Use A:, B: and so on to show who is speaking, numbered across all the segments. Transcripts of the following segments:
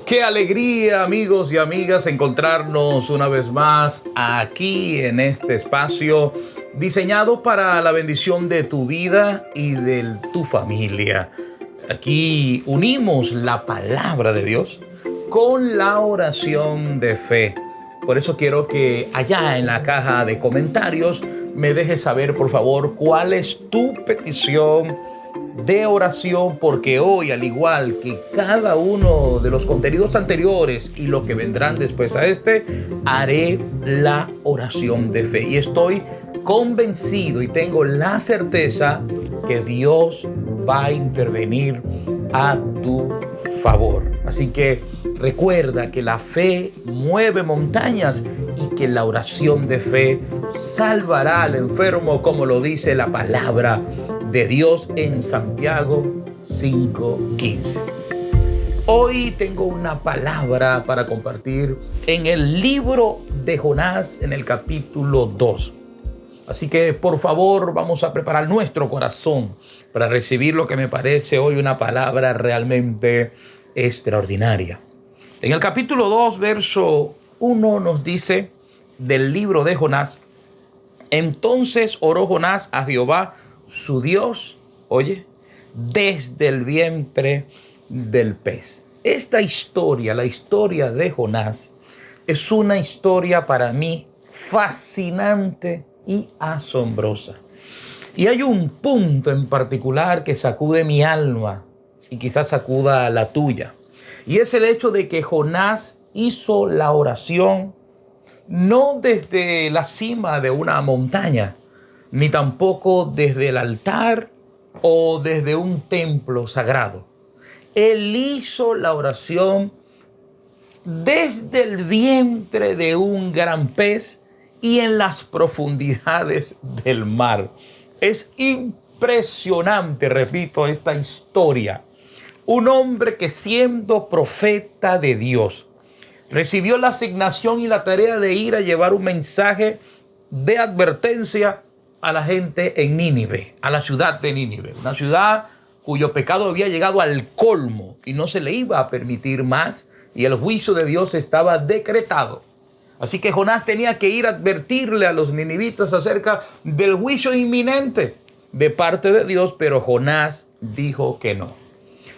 A: Qué alegría, amigos y amigas, encontrarnos una vez más aquí en este espacio diseñado para la bendición de tu vida y de tu familia. Aquí unimos la palabra de Dios con la oración de fe. Por eso quiero que allá en la caja de comentarios me dejes saber, por favor, cuál es tu petición de oración, porque hoy, al igual que cada uno de los contenidos anteriores y lo que vendrán después a este, haré la oración de fe. Y estoy convencido y tengo la certeza que Dios va a intervenir a tu favor. Así que recuerda que la fe mueve montañas y que la oración de fe salvará al enfermo, como lo dice la palabra de Dios en Santiago 5:15. Hoy tengo una palabra para compartir en el libro de Jonás, en el capítulo 2. Así que por favor vamos a preparar nuestro corazón para recibir lo que me parece hoy una palabra realmente extraordinaria. En el capítulo 2, verso 1 nos dice del libro de Jonás: entonces oró Jonás a Jehová su Dios, oye, desde el vientre del pez. Esta historia, la historia de Jonás, es una historia para mí fascinante y asombrosa. Y hay un punto en particular que sacude mi alma y quizás sacuda la tuya. Y es el hecho de que Jonás hizo la oración no desde la cima de una montaña, ni tampoco desde el altar o desde un templo sagrado. Él hizo la oración desde el vientre de un gran pez y en las profundidades del mar. Es impresionante, repito, esta historia. Un hombre que, siendo profeta de Dios, recibió la asignación y la tarea de ir a llevar un mensaje de advertencia a la gente en Nínive, a la ciudad de Nínive, una ciudad cuyo pecado había llegado al colmo y no se le iba a permitir más, y el juicio de Dios estaba decretado. Así que Jonás tenía que ir a advertirle a los ninivitas acerca del juicio inminente de parte de Dios, pero Jonás dijo que no.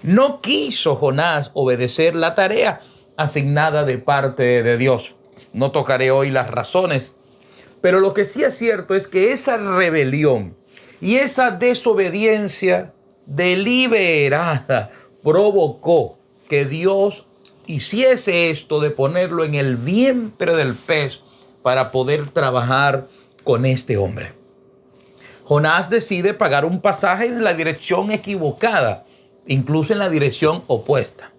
A: No quiso Jonás obedecer la tarea asignada de parte de Dios. No tocaré hoy las razones, pero lo que sí es cierto es que esa rebelión y esa desobediencia deliberada provocó que Dios hiciese esto de ponerlo en el vientre del pez para poder trabajar con este hombre. Jonás decide pagar un pasaje en la dirección equivocada, incluso en la dirección opuesta.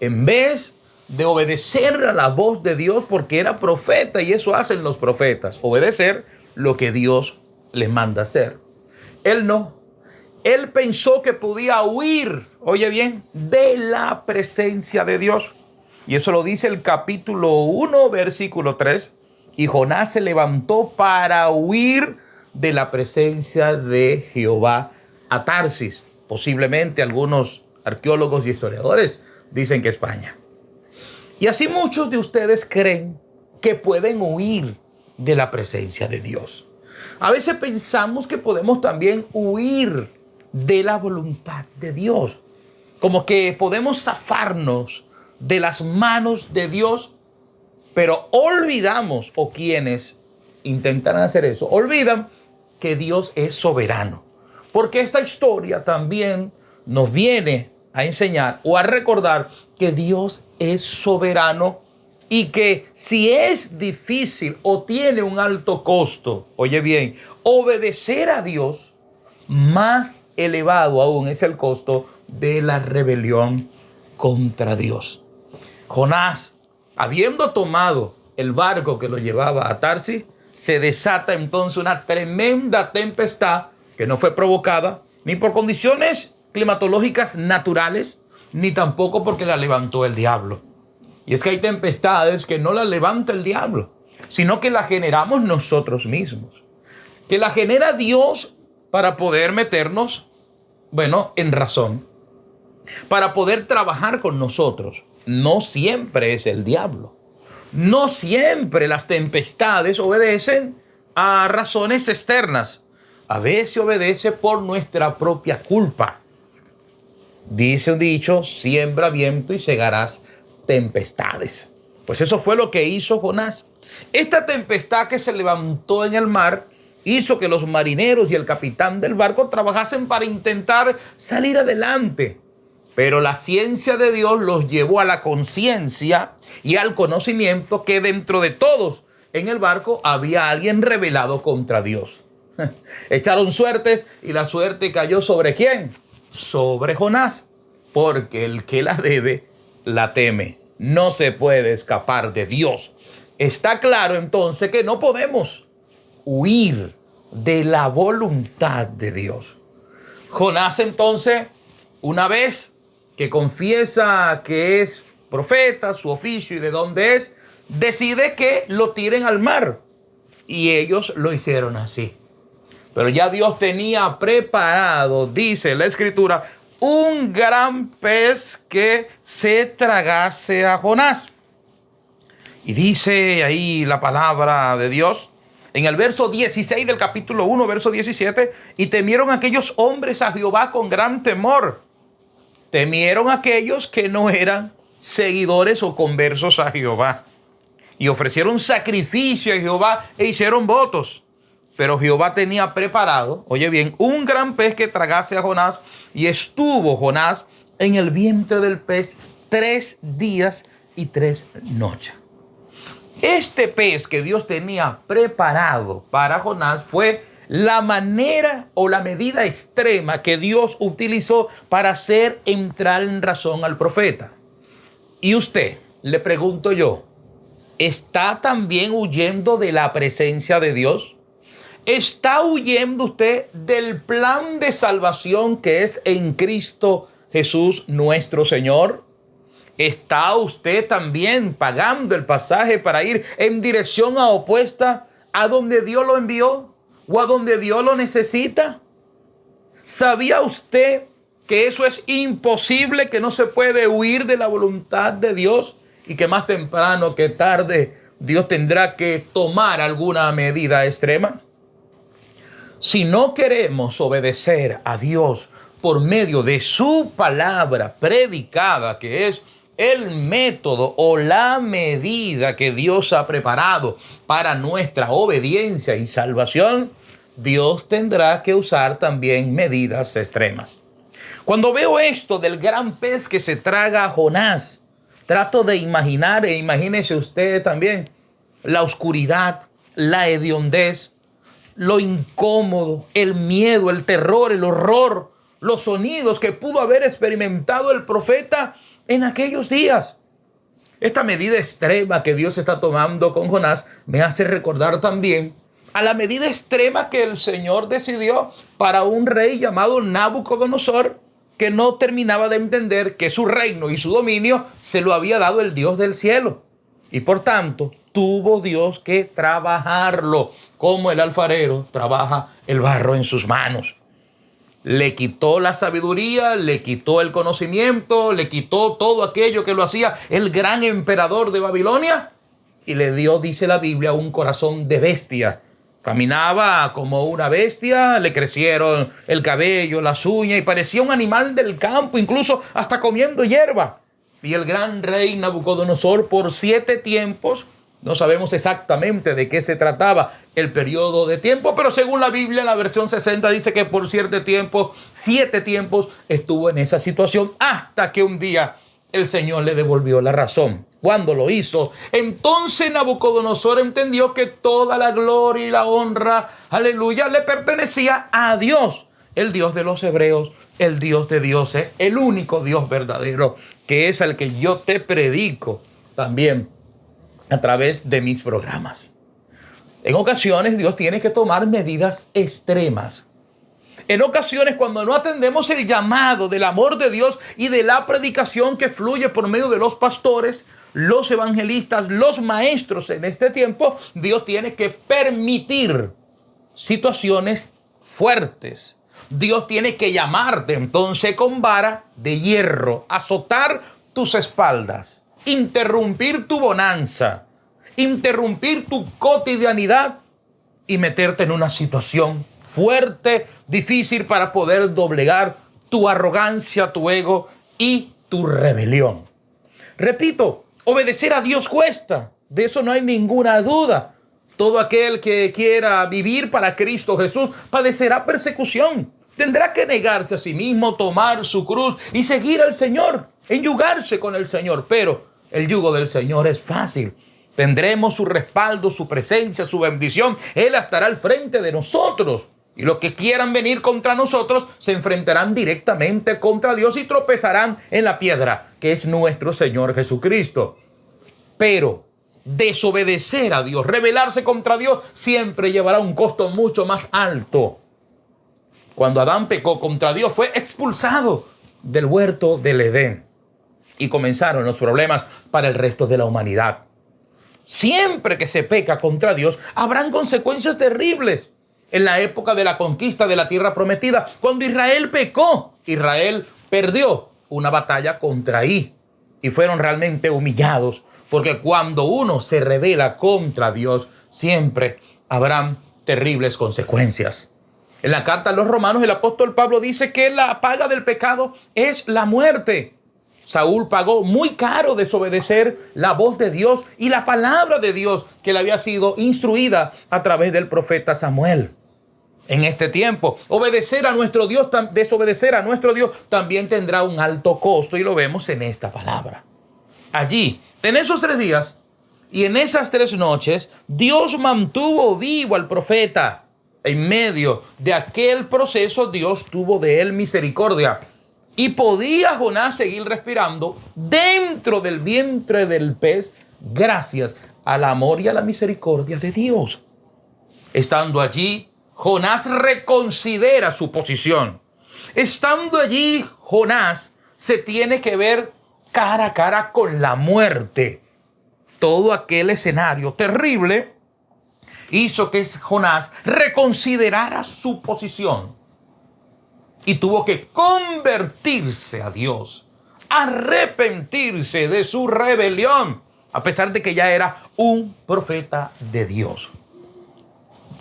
A: En vez de obedecer a la voz de Dios, porque era profeta, y eso hacen los profetas, obedecer lo que Dios les manda hacer, él no. Él pensó que podía huir, oye bien, de la presencia de Dios. Y eso lo dice el capítulo 1, versículo 3. Y Jonás se levantó para huir de la presencia de Jehová a Tarsis. Posiblemente algunos arqueólogos y historiadores dicen que España. Y así muchos de ustedes creen que pueden huir de la presencia de Dios. A veces pensamos que podemos también huir de la voluntad de Dios. Como que podemos zafarnos de las manos de Dios, pero olvidamos, o quienes intentan hacer eso, olvidan que Dios es soberano. Porque esta historia también nos viene a enseñar o a recordar que Dios es soberano y que si es difícil o tiene un alto costo, oye bien, obedecer a Dios, más elevado aún es el costo de la rebelión contra Dios. Jonás, habiendo tomado el barco que lo llevaba a Tarsis, se desata entonces una tremenda tempestad que no fue provocada ni por condiciones climatológicas naturales, ni tampoco porque la levantó el diablo. Y es que hay tempestades que no las levanta el diablo, sino que las generamos nosotros mismos. Que la genera Dios para poder meternos, en razón, para poder trabajar con nosotros. no siempre es el diablo. No siempre las tempestades obedecen a razones externas. A veces obedece por nuestra propia culpa. Dice un dicho: siembra viento y segarás tempestades. Pues eso fue lo que hizo Jonás. Esta tempestad que se levantó en el mar hizo que los marineros y el capitán del barco trabajasen para intentar salir adelante. Pero la ciencia de Dios los llevó a la conciencia y al conocimiento que dentro de todos en el barco había alguien rebelado contra Dios. Echaron suertes y la suerte cayó ¿sobre quién? Sobre Jonás. Porque el que la debe, la teme. No se puede escapar de Dios. Está claro entonces que no podemos huir de la voluntad de Dios. Jonás entonces, una vez que confiesa que es profeta, su oficio y de dónde es, decide que lo tiren al mar. Y ellos lo hicieron así. Pero ya Dios tenía preparado, dice la Escritura, un gran pez que se tragase a Jonás. Y dice ahí la palabra de Dios, en el verso 16 del capítulo 1, verso 17, y temieron aquellos hombres a Jehová con gran temor. Temieron aquellos que no eran seguidores o conversos a Jehová. Y ofrecieron sacrificio a Jehová e hicieron votos. Pero Jehová tenía preparado, oye bien, un gran pez que tragase a Jonás. Y estuvo Jonás en el vientre del pez 3 días y 3 noches. Este pez que Dios tenía preparado para Jonás fue la manera o la medida extrema que Dios utilizó para hacer entrar en razón al profeta. Y usted, le pregunto yo, ¿está también huyendo de la presencia de Dios? ¿Está huyendo usted del plan de salvación que es en Cristo Jesús nuestro Señor? ¿Está usted también pagando el pasaje para ir en dirección opuesta a donde Dios lo envió o a donde Dios lo necesita? ¿Sabía usted que eso es imposible, que no se puede huir de la voluntad de Dios y que más temprano que tarde Dios tendrá que tomar alguna medida extrema? Si no queremos obedecer a Dios por medio de su palabra predicada, que es el método o la medida que Dios ha preparado para nuestra obediencia y salvación, Dios tendrá que usar también medidas extremas. Cuando veo esto del gran pez que se traga a Jonás, trato de imaginar, e imagínese usted también, la oscuridad, la hediondez, lo incómodo, el miedo, el terror, el horror, los sonidos que pudo haber experimentado el profeta en aquellos días. Esta medida extrema que Dios está tomando con Jonás me hace recordar también a la medida extrema que el Señor decidió para un rey llamado Nabucodonosor, que no terminaba de entender que su reino y su dominio se lo había dado el Dios del cielo. Y por tanto, tuvo Dios que trabajarlo, como el alfarero trabaja el barro en sus manos. Le quitó la sabiduría, le quitó el conocimiento, le quitó todo aquello que lo hacía el gran emperador de Babilonia y le dio, dice la Biblia, un corazón de bestia. Caminaba como una bestia, le crecieron el cabello, las uñas y parecía un animal del campo, incluso hasta comiendo hierba. Y el gran rey Nabucodonosor por 7 tiempos, no sabemos exactamente de qué se trataba el periodo de tiempo, pero según la Biblia, en la versión 60 dice que por 7 tiempos estuvo en esa situación hasta que un día el Señor le devolvió la razón. Cuando lo hizo, entonces Nabucodonosor entendió que toda la gloria y la honra, aleluya, le pertenecía a Dios, el Dios de los hebreos, el Dios de dioses, el único Dios verdadero, que es el que yo te predico también a través de mis programas. En ocasiones Dios tiene que tomar medidas extremas. En ocasiones, cuando no atendemos el llamado del amor de Dios y de la predicación que fluye por medio de los pastores, los evangelistas, los maestros en este tiempo, Dios tiene que permitir situaciones fuertes. Dios tiene que llamarte entonces con vara de hierro, azotar tus espaldas, interrumpir tu bonanza, interrumpir tu cotidianidad y meterte en una situación fuerte, difícil para poder doblegar tu arrogancia, tu ego y tu rebelión. Repito, obedecer a Dios cuesta, de eso no hay ninguna duda. Todo aquel que quiera vivir para Cristo Jesús padecerá persecución. Tendrá que negarse a sí mismo, tomar su cruz y seguir al Señor, enyugarse con el Señor. Pero el yugo del Señor es fácil. Tendremos su respaldo, su presencia, su bendición. Él estará al frente de nosotros. Y los que quieran venir contra nosotros se enfrentarán directamente contra Dios y tropezarán en la piedra, que es nuestro Señor Jesucristo. Pero desobedecer a Dios, rebelarse contra Dios, siempre llevará un costo mucho más alto. Cuando Adán pecó contra Dios, fue expulsado del huerto del Edén. Y comenzaron los problemas para el resto de la humanidad. Siempre que se peca contra Dios, habrán consecuencias terribles. En la época de la conquista de la tierra prometida, cuando Israel pecó, Israel perdió una batalla contra Ahí y fueron realmente humillados, porque cuando uno se rebela contra Dios, siempre habrán terribles consecuencias. En la carta a los Romanos, el apóstol Pablo dice que la paga del pecado es la muerte. Saúl pagó muy caro desobedecer la voz de Dios y la palabra de Dios que le había sido instruida a través del profeta Samuel. En este tiempo, desobedecer a nuestro Dios también tendrá un alto costo y lo vemos en esta palabra. Allí, en esos 3 días y en esas 3 noches, Dios mantuvo vivo al profeta. En medio de aquel proceso, Dios tuvo de él misericordia. Y podía Jonás seguir respirando dentro del vientre del pez gracias al amor y a la misericordia de Dios. Estando allí, Jonás reconsidera su posición. Estando allí, Jonás se tiene que ver cara a cara con la muerte. Todo aquel escenario terrible hizo que Jonás reconsiderara su posición. Y tuvo que convertirse a Dios, arrepentirse de su rebelión, a pesar de que ya era un profeta de Dios.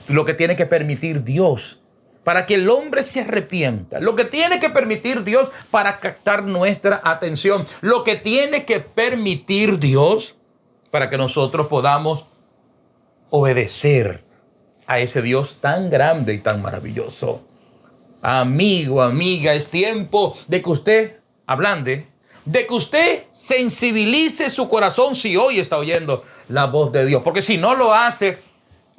A: Lo que tiene que permitir Dios para que el hombre se arrepienta, lo que tiene que permitir Dios para captar nuestra atención, lo que tiene que permitir Dios para que nosotros podamos obedecer a ese Dios tan grande y tan maravilloso. Amigo, amiga, es tiempo de que usted ablande, de que usted sensibilice su corazón si hoy está oyendo la voz de Dios. Porque si no lo hace,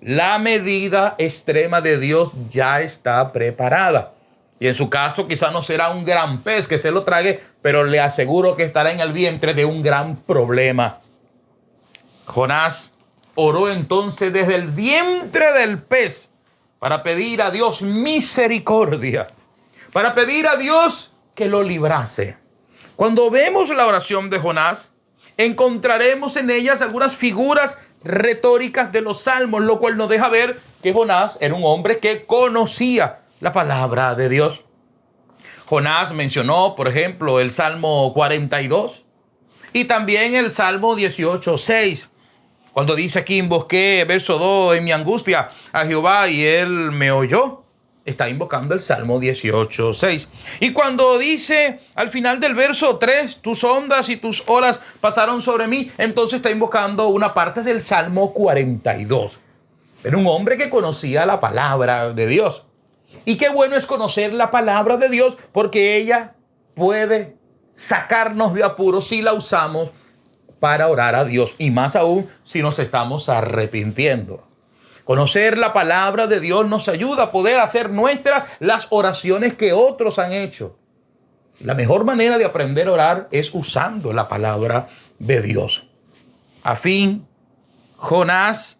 A: la medida extrema de Dios ya está preparada. Y en su caso quizá no será un gran pez que se lo trague, pero le aseguro que estará en el vientre de un gran problema. Jonás oró entonces desde el vientre del pez para pedir a Dios misericordia, para pedir a Dios que lo librase. Cuando vemos la oración de Jonás, encontraremos en ellas algunas figuras retóricas de los salmos, lo cual nos deja ver que Jonás era un hombre que conocía la palabra de Dios. Jonás mencionó, por ejemplo, el Salmo 42 y también el Salmo 18:6. Cuando dice aquí, invoqué, verso 2, en mi angustia a Jehová y él me oyó, está invocando el Salmo 18:6. Y cuando dice al final del verso 3, tus ondas y tus olas pasaron sobre mí, entonces está invocando una parte del Salmo 42. Era un hombre que conocía la palabra de Dios. Y qué bueno es conocer la palabra de Dios, porque ella puede sacarnos de apuros si la usamos para orar a Dios, y más aún si nos estamos arrepintiendo. Conocer la palabra de Dios nos ayuda a poder hacer nuestras las oraciones que otros han hecho. La mejor manera de aprender a orar es usando la palabra de Dios. A fin, Jonás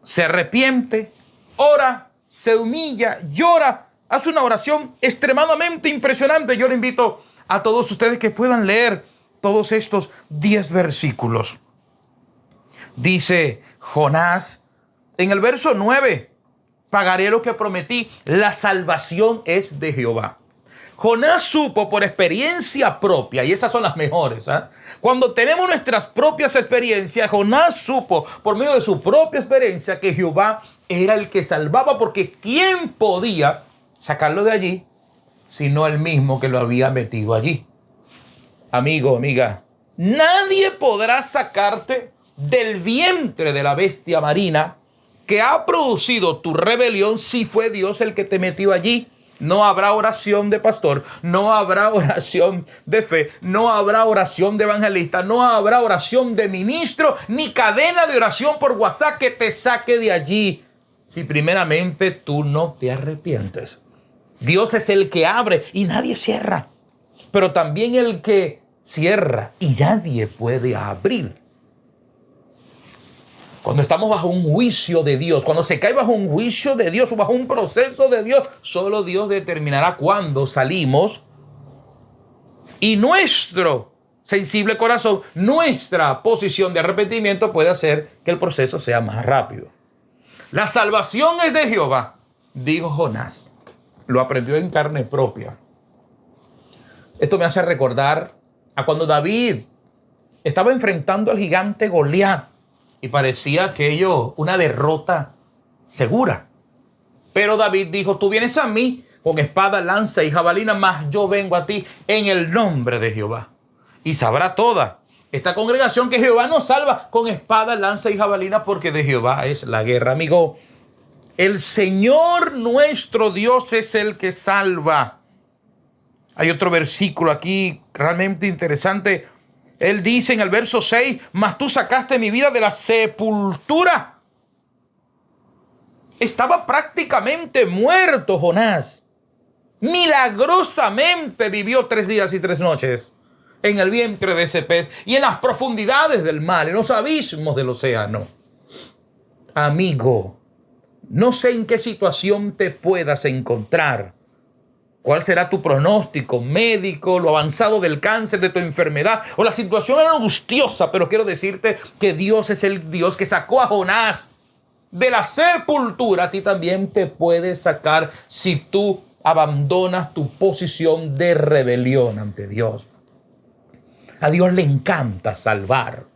A: se arrepiente, ora, se humilla, llora, hace una oración extremadamente impresionante. Yo le invito a todos ustedes que puedan leer todos estos 10 versículos. Dice Jonás en el verso 9, pagaré lo que prometí, la salvación es de Jehová. Jonás supo por experiencia propia, y esas son las mejores. Cuando tenemos nuestras propias experiencias, Jonás supo por medio de su propia experiencia que Jehová era el que salvaba, porque ¿quién podía sacarlo de allí sino él mismo que lo había metido allí? Amigo, amiga, nadie podrá sacarte del vientre de la bestia marina que ha producido tu rebelión si fue Dios el que te metió allí. No habrá oración de pastor, no habrá oración de fe, no habrá oración de evangelista, no habrá oración de ministro, ni cadena de oración por WhatsApp que te saque de allí si primeramente tú no te arrepientes. Dios es el que abre y nadie cierra, pero también el que cierra y nadie puede abrir. Cuando estamos bajo un juicio de Dios, cuando se cae bajo un juicio de Dios o bajo un proceso de Dios, solo Dios determinará cuándo salimos. Y nuestro sensible corazón, nuestra posición de arrepentimiento puede hacer que el proceso sea más rápido. La salvación es de Jehová, dijo Jonás. Lo aprendió en carne propia. Esto me hace recordar a cuando David estaba enfrentando al gigante Goliat. Y parecía aquello una derrota segura. Pero David dijo, tú vienes a mí con espada, lanza y jabalina, mas yo vengo a ti en el nombre de Jehová. Y sabrá toda esta congregación que Jehová nos salva con espada, lanza y jabalina, porque de Jehová es la guerra. Amigo, el Señor nuestro Dios es el que salva. Hay otro versículo aquí realmente interesante. Él dice en el verso 6, mas tú sacaste mi vida de la sepultura. Estaba prácticamente muerto Jonás. Milagrosamente vivió 3 días y 3 noches en el vientre de ese pez y en las profundidades del mar, en los abismos del océano. Amigo, no sé en qué situación te puedas encontrar. ¿Cuál será tu pronóstico médico, lo avanzado del cáncer, de tu enfermedad o la situación angustiosa? Pero quiero decirte que Dios es el Dios que sacó a Jonás de la sepultura. A ti también te puede sacar si tú abandonas tu posición de rebelión ante Dios. A Dios le encanta salvar.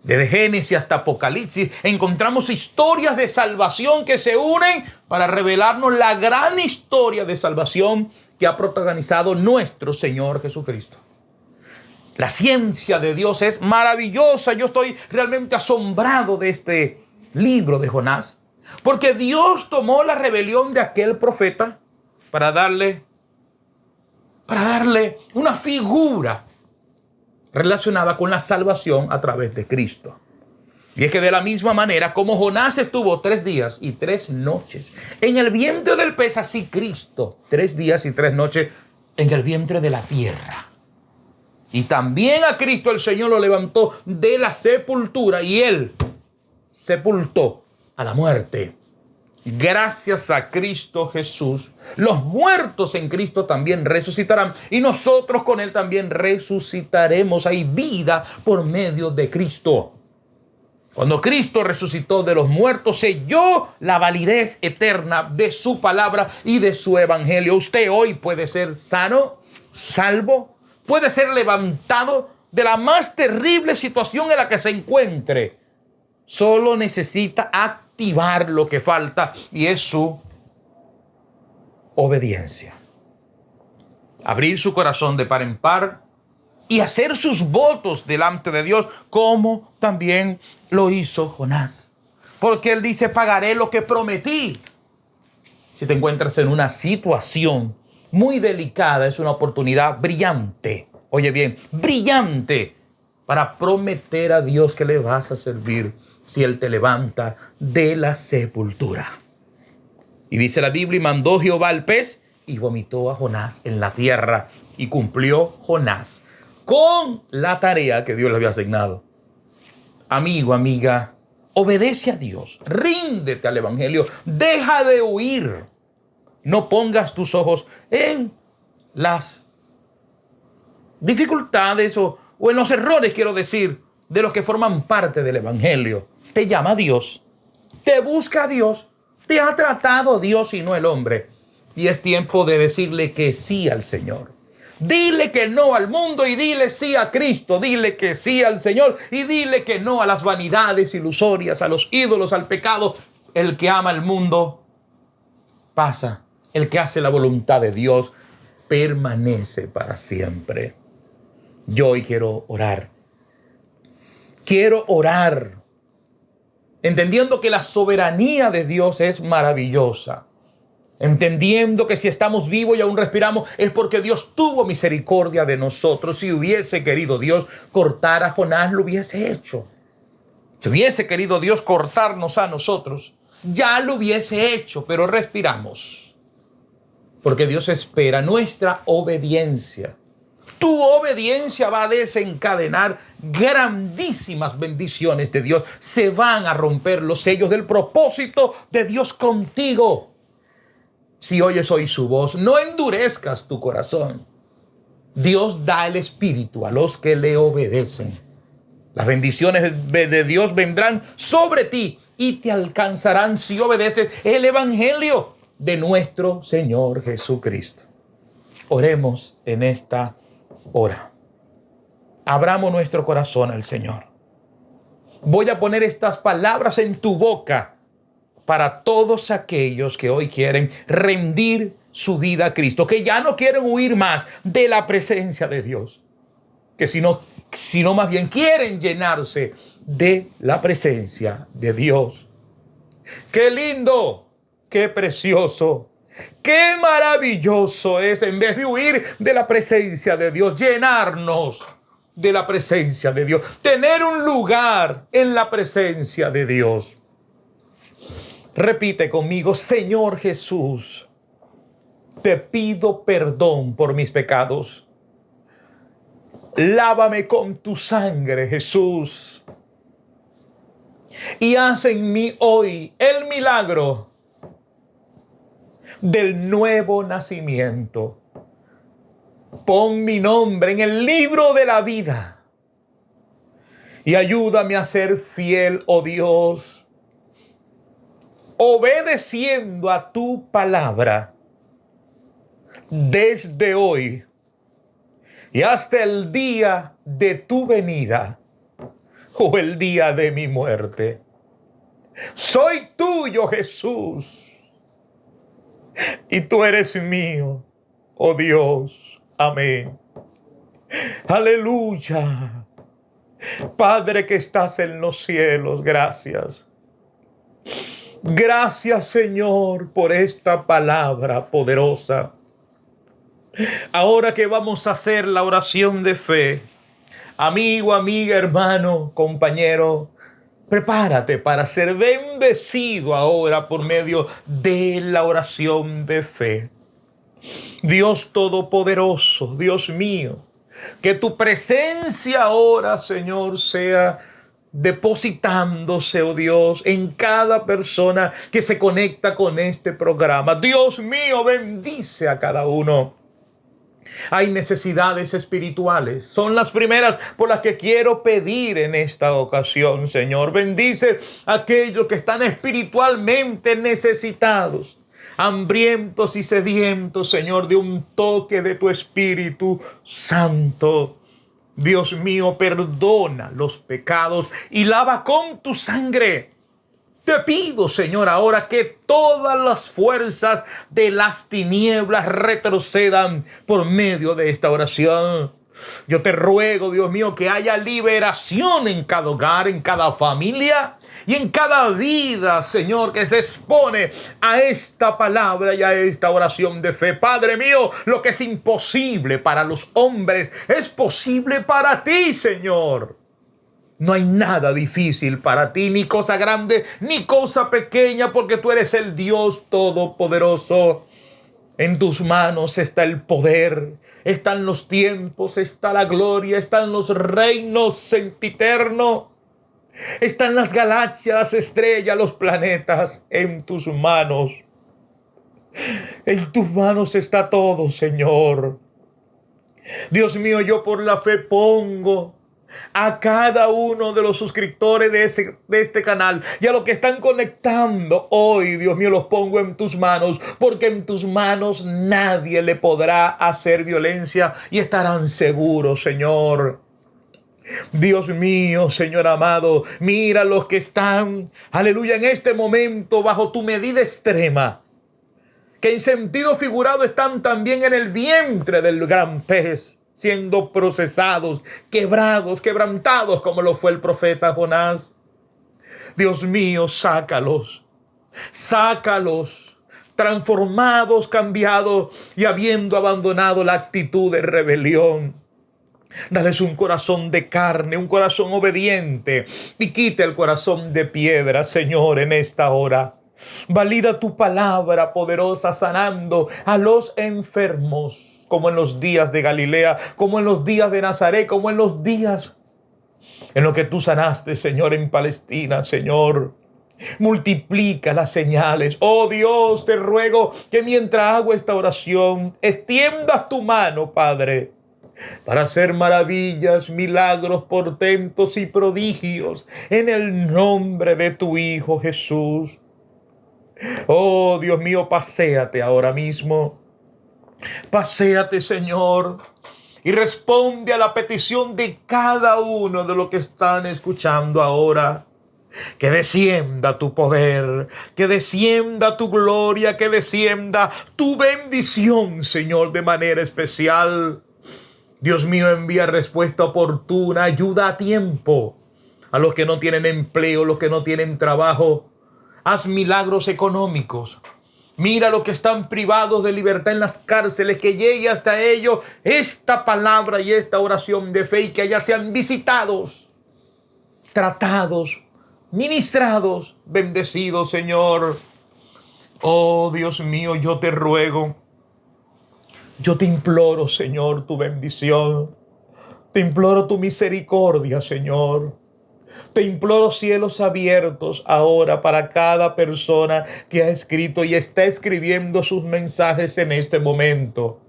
A: Desde Génesis hasta Apocalipsis encontramos historias de salvación que se unen para revelarnos la gran historia de salvación que ha protagonizado nuestro Señor Jesucristo. La ciencia de Dios es maravillosa. Yo estoy realmente asombrado de este libro de Jonás, porque Dios tomó la rebelión de aquel profeta para darle una figura relacionada con la salvación a través de Cristo. Y es que de la misma manera como Jonás estuvo 3 días y 3 noches en el vientre del pez, así Cristo 3 días y 3 noches en el vientre de la tierra. Y también a Cristo el Señor lo levantó de la sepultura y Él sepultó a la muerte. Gracias a Cristo Jesús, los muertos en Cristo también resucitarán y nosotros con Él también resucitaremos. Hay vida por medio de Cristo. Cuando Cristo resucitó de los muertos, selló la validez eterna de su palabra y de su evangelio. Usted hoy puede ser sano, salvo, puede ser levantado de la más terrible situación en la que se encuentre. Solo necesita activar lo que falta y es su obediencia. Abrir su corazón de par en par y hacer sus votos delante de Dios, como también lo hizo Jonás. Porque él dice, pagaré lo que prometí. Si te encuentras en una situación muy delicada, es una oportunidad brillante. Oye bien, brillante para prometer a Dios que le vas a servir si Él te levanta de la sepultura. Y dice la Biblia, y mandó Jehová al pez y vomitó a Jonás en la tierra. Y cumplió Jonás con la tarea que Dios le había asignado. Amigo, amiga, obedece a Dios, ríndete al evangelio, deja de huir. No pongas tus ojos en las dificultades o en los errores, quiero decir, de los que forman parte del evangelio. Te llama Dios, te busca Dios, te ha tratado Dios y no el hombre. Y es tiempo de decirle que sí al Señor. Dile que no al mundo y dile sí a Cristo. Dile que sí al Señor y dile que no a las vanidades ilusorias, a los ídolos, al pecado. El que ama el mundo pasa. El que hace la voluntad de Dios permanece para siempre. Yo hoy quiero orar. Quiero orar, entendiendo que la soberanía de Dios es maravillosa. Entendiendo que si estamos vivos y aún respiramos es porque Dios tuvo misericordia de nosotros. Si hubiese querido Dios cortar a Jonás, lo hubiese hecho. Si hubiese querido Dios cortarnos a nosotros, ya lo hubiese hecho, pero respiramos. Porque Dios espera nuestra obediencia. Tu obediencia va a desencadenar grandísimas bendiciones de Dios. Se van a romper los sellos del propósito de Dios contigo. Si oyes hoy su voz, no endurezcas tu corazón. Dios da el Espíritu a los que le obedecen. Las bendiciones de Dios vendrán sobre ti y te alcanzarán si obedeces el Evangelio de nuestro Señor Jesucristo. Oremos en esta hora. Abramos nuestro corazón al Señor. Voy a poner estas palabras en tu boca para todos aquellos que hoy quieren rendir su vida a Cristo, que ya no quieren huir más de la presencia de Dios, que sino más bien quieren llenarse de la presencia de Dios. ¡Qué lindo! ¡Qué precioso! ¡Qué maravilloso es, en vez de huir de la presencia de Dios, llenarnos de la presencia de Dios, tener un lugar en la presencia de Dios! Repite conmigo: Señor Jesús, te pido perdón por mis pecados. Lávame con tu sangre, Jesús, y haz en mí hoy el milagro del nuevo nacimiento. Pon mi nombre en el libro de la vida y ayúdame a ser fiel, oh Dios, obedeciendo a tu palabra desde hoy y hasta el día de tu venida o el día de mi muerte. Soy tuyo, Jesús, y tú eres mío, oh Dios. Amén. Aleluya. Padre que estás en los cielos, gracias. Gracias, Señor, por esta palabra poderosa. Ahora que vamos a hacer la oración de fe, amigo, amiga, hermano, compañero, prepárate para ser bendecido ahora por medio de la oración de fe. Dios Todopoderoso, Dios mío, que tu presencia ahora, Señor, sea depositándose, oh Dios, en cada persona que se conecta con este programa. Dios mío, bendice a cada uno. Hay necesidades espirituales. Son las primeras por las que quiero pedir en esta ocasión, Señor. Bendice a aquellos que están espiritualmente necesitados, hambrientos y sedientos, Señor, de un toque de tu Espíritu Santo. Dios mío, perdona los pecados y lava con tu sangre. Te pido, Señor, ahora que todas las fuerzas de las tinieblas retrocedan por medio de esta oración. Yo te ruego, Dios mío, que haya liberación en cada hogar, en cada familia y en cada vida, Señor, que se expone a esta palabra y a esta oración de fe. Padre mío, lo que es imposible para los hombres es posible para ti, Señor. No hay nada difícil para ti, ni cosa grande, ni cosa pequeña, porque tú eres el Dios Todopoderoso. En tus manos está el poder, están los tiempos, está la gloria, están los reinos sempiterno, están las galaxias, las estrellas, los planetas en tus manos. En tus manos está todo, Señor. Dios mío, yo por la fe pongo a cada uno de los suscriptores de este canal y a los que están conectando hoy, Dios mío, los pongo en tus manos, porque en tus manos nadie le podrá hacer violencia y estarán seguros, Señor. Dios mío, Señor amado, mira los que están, aleluya, en este momento bajo tu medida extrema, que en sentido figurado están también en el vientre del gran pez, siendo procesados, quebrados, quebrantados, como lo fue el profeta Jonás. Dios mío, sácalos, sácalos, transformados, cambiados y habiendo abandonado la actitud de rebelión. Dales un corazón de carne, un corazón obediente, y quita el corazón de piedra, Señor, en esta hora. Valida tu palabra poderosa, sanando a los enfermos, como en los días de Galilea, como en los días de Nazaret, como en los días en los que tú sanaste, Señor, en Palestina, Señor. Multiplica las señales. Oh Dios, te ruego que mientras hago esta oración, extiendas tu mano, Padre, para hacer maravillas, milagros, portentos y prodigios en el nombre de tu Hijo Jesús. Oh Dios mío, paséate ahora mismo. Paséate, Señor, y responde a la petición de cada uno de los que están escuchando ahora. Que descienda tu poder, que descienda tu gloria, que descienda tu bendición, Señor, de manera especial. Dios mío, envía respuesta oportuna, ayuda a tiempo a los que no tienen empleo, los que no tienen trabajo. Haz milagros económicos. Mira los que están privados de libertad en las cárceles, que llegue hasta ellos esta palabra y esta oración de fe y que allá sean visitados, tratados, ministrados, bendecidos, Señor. Oh Dios mío, yo te ruego, yo te imploro, Señor, tu bendición. Te imploro tu misericordia, Señor. Te imploro cielos abiertos ahora para cada persona que ha escrito y está escribiendo sus mensajes en este momento.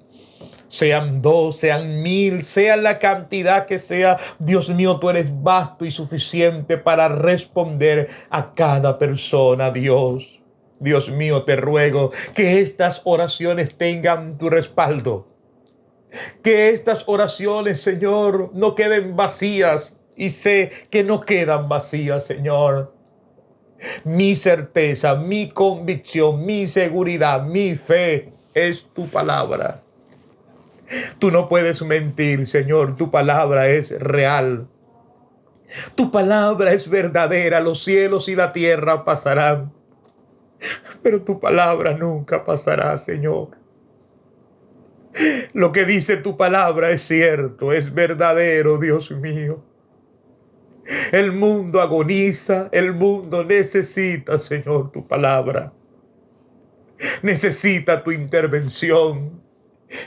A: Sean 2, sean 1000, sea la cantidad que sea. Dios mío, tú eres vasto y suficiente para responder a cada persona, Dios. Dios mío, te ruego que estas oraciones tengan tu respaldo. Que estas oraciones, Señor, no queden vacías. Y sé que no quedan vacías, Señor. Mi certeza, mi convicción, mi seguridad, mi fe es tu palabra. Tú no puedes mentir, Señor. Tu palabra es real. Tu palabra es verdadera. Los cielos y la tierra pasarán, pero tu palabra nunca pasará, Señor. Lo que dice tu palabra es cierto, es verdadero, Dios mío. El mundo agoniza, el mundo necesita, Señor, tu palabra. Necesita tu intervención.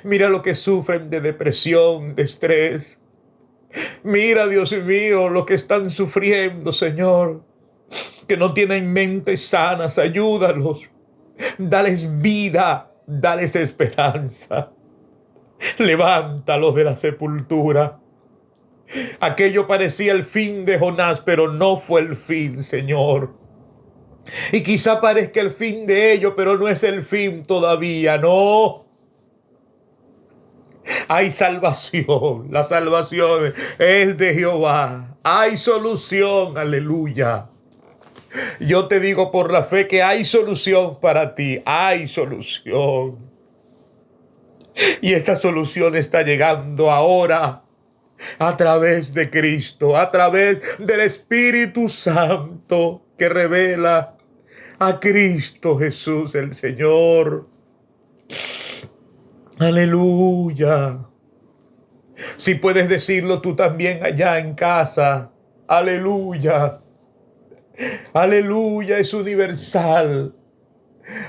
A: Mira lo que sufren de depresión, de estrés. Mira, Dios mío, lo que están sufriendo, Señor, que no tienen mentes sanas. Ayúdalos. Dales vida, dales esperanza. Levántalos de la sepultura. Aquello parecía el fin de Jonás, pero no fue el fin, Señor. Y quizá parezca el fin de ello, pero no es el fin todavía, no. Hay salvación, la salvación es de Jehová. Hay solución, aleluya. Yo te digo por la fe que hay solución para ti, hay solución. Y esa solución está llegando ahora. A través de Cristo, a través del Espíritu Santo que revela a Cristo Jesús el Señor. Aleluya. Si puedes decirlo tú también allá en casa. Aleluya. Aleluya, es universal.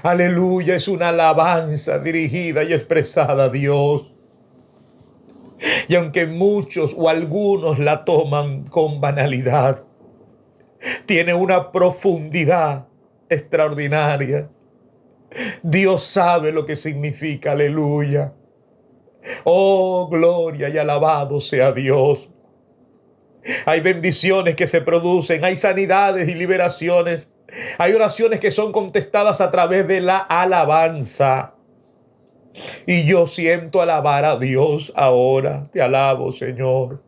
A: Aleluya, es una alabanza dirigida y expresada a Dios. Y aunque muchos o algunos la toman con banalidad, tiene una profundidad extraordinaria. Dios sabe lo que significa, aleluya. Oh, gloria y alabado sea Dios. Hay bendiciones que se producen, hay sanidades y liberaciones. Hay oraciones que son contestadas a través de la alabanza. Y yo siento alabar a Dios ahora. Te alabo, Señor.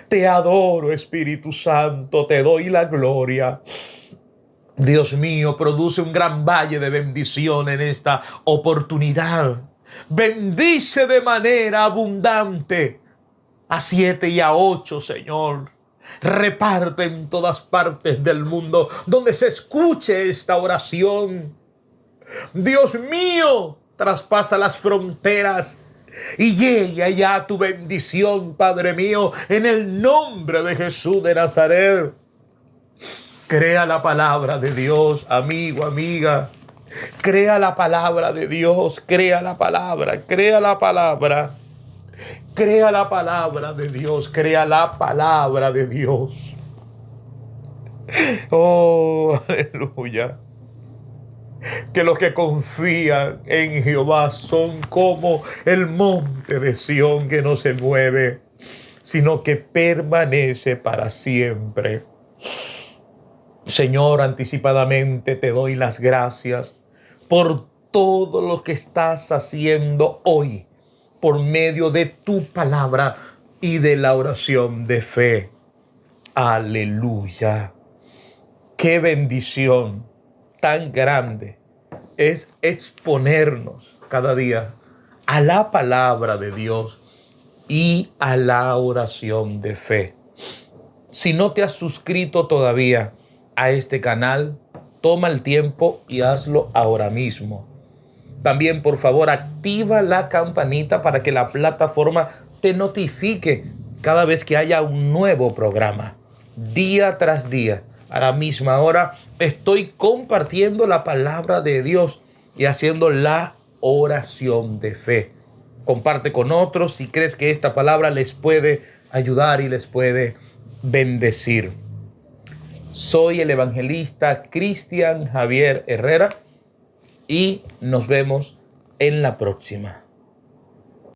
A: Te adoro, Espíritu Santo. Te doy la gloria. Dios mío, produce un gran valle de bendición en esta oportunidad. Bendice de manera abundante a 7 y a 8, Señor. Reparte en todas partes del mundo donde se escuche esta oración. Dios mío, traspasa las fronteras y llegue allá tu bendición, Padre mío, en el nombre de Jesús de Nazaret. Crea la palabra de Dios, amigo, amiga. Crea la palabra de Dios, crea la palabra, crea la palabra. Crea la palabra de Dios, crea la palabra de Dios. Oh, aleluya. Que los que confían en Jehová son como el monte de Sión que no se mueve, sino que permanece para siempre. Señor, anticipadamente te doy las gracias por todo lo que estás haciendo hoy por medio de tu palabra y de la oración de fe. Aleluya. Qué bendición tan grande es exponernos cada día a la palabra de Dios y a la oración de fe. Si no te has suscrito todavía a este canal, toma el tiempo y hazlo ahora mismo. También, por favor, activa la campanita para que la plataforma te notifique cada vez que haya un nuevo programa. Día tras día, a la misma hora, estoy compartiendo la palabra de Dios y haciendo la oración de fe. Comparte con otros si crees que esta palabra les puede ayudar y les puede bendecir. Soy el evangelista Cristian Javier Herrera y nos vemos en la próxima.